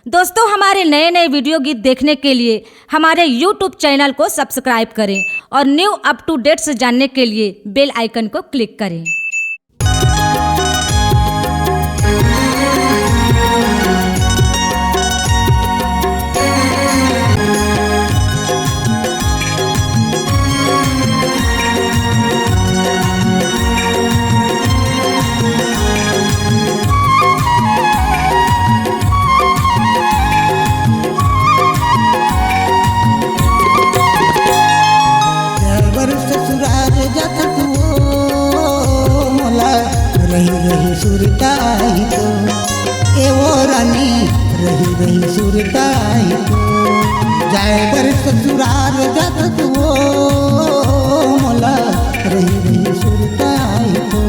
दोस्तों, हमारे नए नए वीडियो गीत देखने के लिए हमारे YouTube चैनल को सब्सक्राइब करें और न्यू अप टू डेट्स जानने के लिए बेल आइकन को क्लिक करें। रही सुरताई तो एवो रानी रही सुरताई तो जाए बर ससुराल जात तो मोला रही सुरताई तो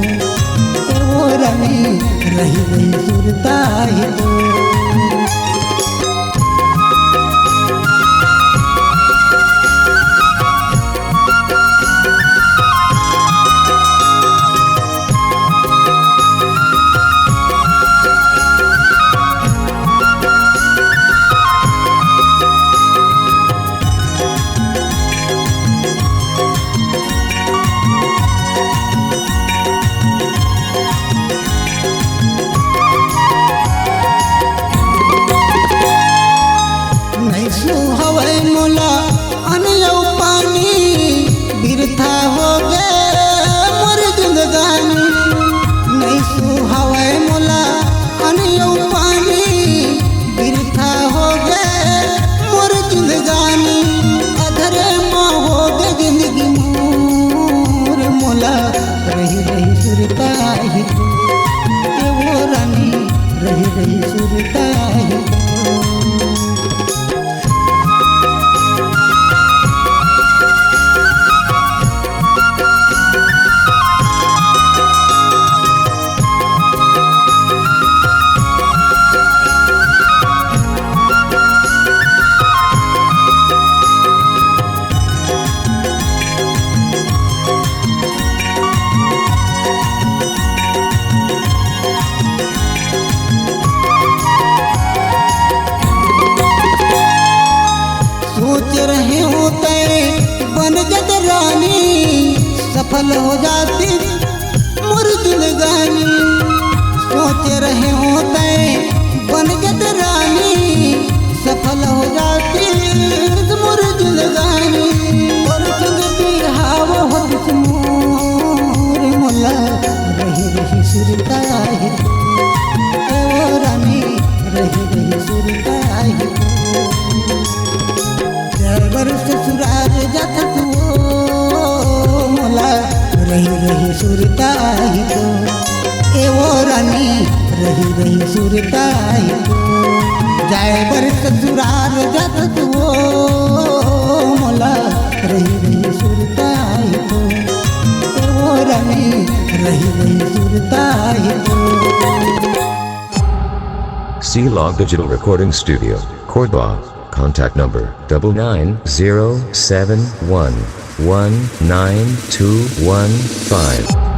एवो रानी रही सुरताई तो हवाई मोला अनयौ पानी बिरथा हो गे मोर जिंदगानी नहीं सु हवाई मोला अनयौ पानी बिरथा हो गे मोर जिंदगानी अधरे माँ हो गे जिंदगी मोर मोला रही सुरताई तो वो रानी रही सुरताई सोच रहे होते बन जत रानी सफल हो जाती मोर जिंदगानी सोच रहे होते बन जत रानी सफल हो जाती मोर जिंदगानी और जिंदगी हाव होत मोर मोला रही सुरताई ओ रानी रही सुरताई ससुराल जात तो मोला रही सुरताई तो एवो रानी रही सुरताई तो जाए बर ससुराल जात तो मोला रही सुरताई तो एवो रानी रही सुरताई तो। C-Log Digital Recording Studio, Cordoba. Contact number 99071192115.